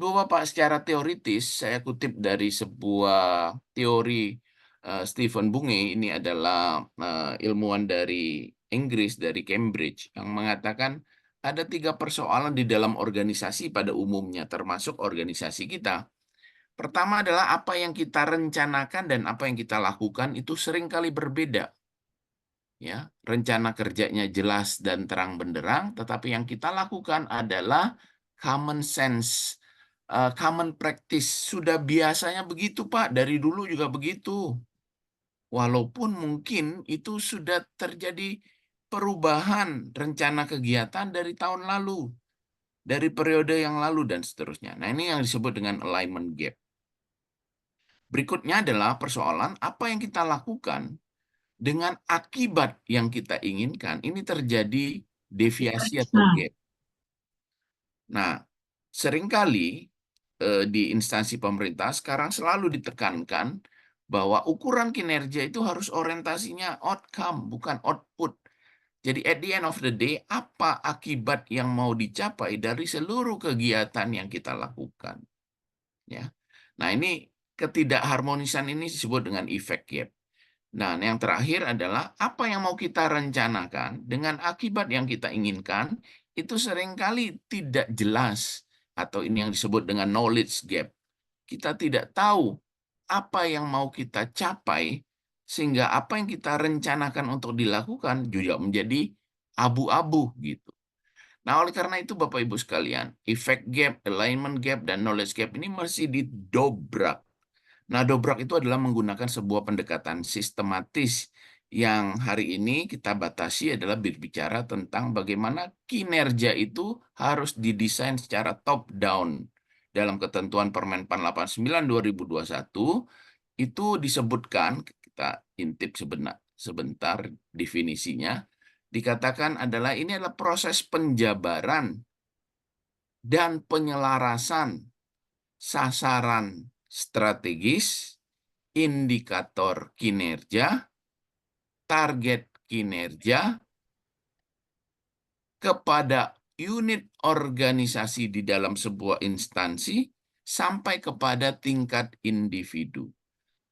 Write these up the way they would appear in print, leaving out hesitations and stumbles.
Ibu-bapak, secara teoritis saya kutip dari sebuah teori Stephen Bunge, ini adalah ilmuwan dari Inggris, dari Cambridge, yang mengatakan ada 3 persoalan di dalam organisasi pada umumnya, termasuk organisasi kita. Pertama adalah apa yang kita rencanakan dan apa yang kita lakukan itu seringkali berbeda. Ya, rencana kerjanya jelas dan terang benderang, tetapi yang kita lakukan adalah common sense, common practice. Sudah biasanya begitu, Pak, dari dulu juga begitu. Walaupun mungkin itu sudah terjadi perubahan rencana kegiatan dari tahun lalu, dari periode yang lalu dan seterusnya. Nah, ini yang disebut dengan alignment gap. Berikutnya adalah persoalan apa yang kita lakukan dengan akibat yang kita inginkan, ini terjadi deviasi atau gap. Nah, seringkali di instansi pemerintah sekarang selalu ditekankan bahwa ukuran kinerja itu harus orientasinya outcome, bukan output. Jadi at the end of the day, apa akibat yang mau dicapai dari seluruh kegiatan yang kita lakukan? Ya. Nah, ini ketidakharmonisan ini disebut dengan effect gap. Nah, yang terakhir adalah apa yang mau kita rencanakan dengan akibat yang kita inginkan itu seringkali tidak jelas, atau ini yang disebut dengan knowledge gap. Kita tidak tahu apa yang mau kita capai sehingga apa yang kita rencanakan untuk dilakukan juga menjadi abu-abu gitu. Nah, oleh karena itu Bapak Ibu sekalian, effect gap, alignment gap, dan knowledge gap ini mesti didobrak. Nah, dobrak itu adalah menggunakan sebuah pendekatan sistematis yang hari ini kita batasi adalah berbicara tentang bagaimana kinerja itu harus didesain secara top down. Dalam ketentuan Permen PAN 89 2021 itu disebutkan, kita intip sebentar definisinya, dikatakan adalah ini adalah proses penjabaran dan penyelarasan sasaran strategis, indikator kinerja, target kinerja kepada unit organisasi di dalam sebuah instansi sampai kepada tingkat individu.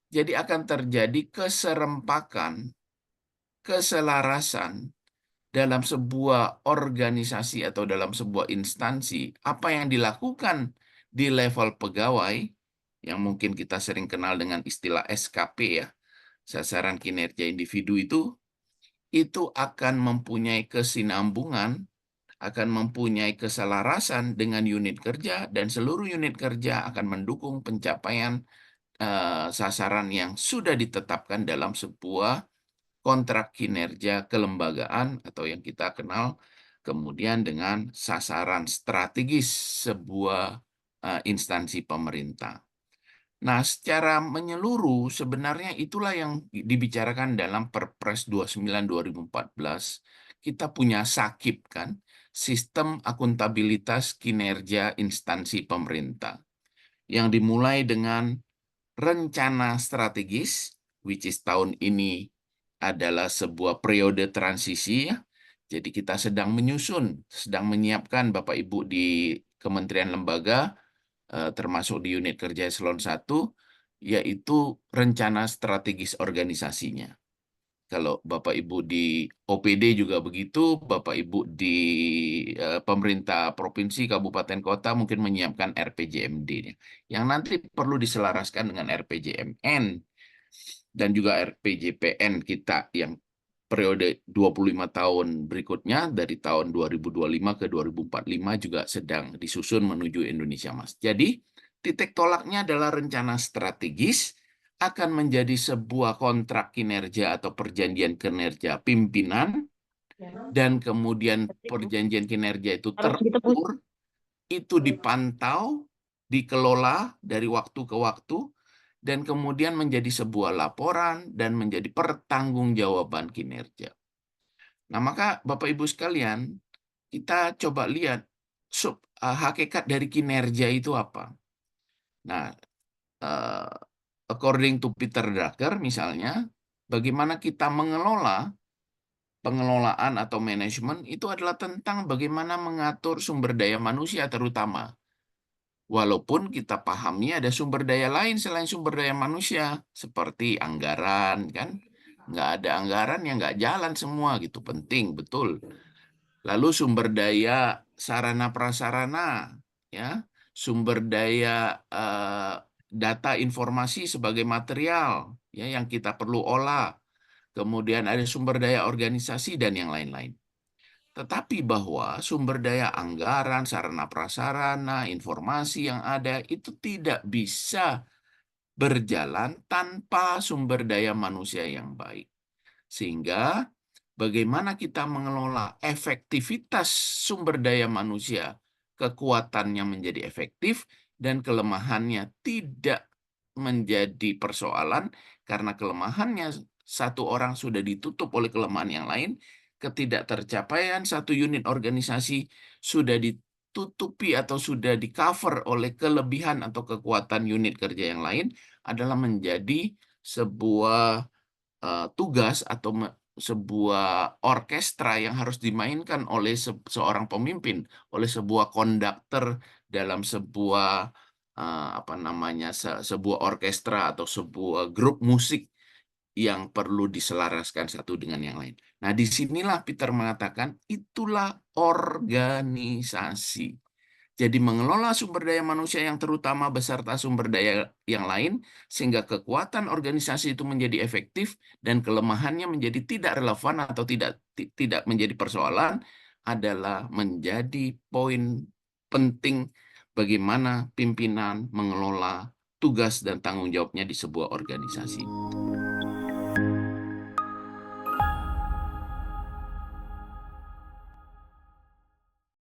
Jadi akan terjadi keserempakan, keselarasan dalam sebuah organisasi atau dalam sebuah instansi. Apa yang dilakukan di level pegawai, yang mungkin kita sering kenal dengan istilah SKP ya, sasaran kinerja individu itu akan mempunyai kesinambungan, akan mempunyai keselarasan dengan unit kerja, dan seluruh unit kerja akan mendukung pencapaian sasaran yang sudah ditetapkan dalam sebuah kontrak kinerja kelembagaan atau yang kita kenal kemudian dengan sasaran strategis sebuah instansi pemerintah. Nah, secara menyeluruh sebenarnya itulah yang dibicarakan dalam Perpres 29 2014. Kita punya SAKIP kan, Sistem Akuntabilitas Kinerja Instansi Pemerintah, yang dimulai dengan rencana strategis, which is tahun ini adalah sebuah periode transisi ya. Jadi kita sedang menyusun, sedang menyiapkan Bapak Ibu di kementerian lembaga, termasuk di unit kerja eselon 1, yaitu rencana strategis organisasinya. Kalau Bapak Ibu di OPD juga begitu, Bapak Ibu di pemerintah provinsi, kabupaten, kota mungkin menyiapkan RPJMD-nya. Yang nanti perlu diselaraskan dengan RPJMN dan juga RPJPN kita yang periode 25 tahun berikutnya dari tahun 2025 ke 2045 juga sedang disusun menuju Indonesia Mas. Jadi titik tolaknya adalah rencana strategis akan menjadi sebuah kontrak kinerja atau perjanjian kinerja pimpinan, dan kemudian perjanjian kinerja itu terukur, itu dipantau, dikelola dari waktu ke waktu, dan kemudian menjadi sebuah laporan dan menjadi pertanggungjawaban kinerja. Nah, maka Bapak Ibu sekalian, kita coba lihat hakikat dari kinerja itu apa. Nah, according to Peter Drucker misalnya, bagaimana kita mengelola pengelolaan atau manajemen itu adalah tentang bagaimana mengatur sumber daya manusia terutama. Walaupun kita pahami ada sumber daya lain selain sumber daya manusia, seperti anggaran, kan? Nggak ada anggaran ya nggak jalan semua gitu, penting, betul. Lalu sumber daya sarana prasarana, ya, sumber daya data informasi sebagai material, ya, yang kita perlu olah. Kemudian ada sumber daya organisasi dan yang lain-lain. Tetapi bahwa sumber daya anggaran, sarana prasarana, informasi yang ada itu tidak bisa berjalan tanpa sumber daya manusia yang baik. Sehingga bagaimana kita mengelola efektivitas sumber daya manusia, kekuatannya menjadi efektif dan kelemahannya tidak menjadi persoalan karena kelemahannya satu orang sudah ditutup oleh kelemahan yang lain, ketidaktercapaian satu unit organisasi sudah ditutupi atau sudah di-cover oleh kelebihan atau kekuatan unit kerja yang lain adalah menjadi sebuah tugas atau sebuah orkestra yang harus dimainkan oleh seorang pemimpin, oleh sebuah konduktor dalam sebuah apa namanya sebuah orkestra atau sebuah grup musik yang perlu diselaraskan satu dengan yang lain. Nah, disinilah Peter mengatakan itulah organisasi. Jadi mengelola sumber daya manusia yang terutama beserta sumber daya yang lain, sehingga kekuatan organisasi itu menjadi efektif dan kelemahannya menjadi tidak relevan atau tidak menjadi persoalan, adalah menjadi poin penting bagaimana pimpinan mengelola tugas dan tanggung jawabnya di sebuah organisasi.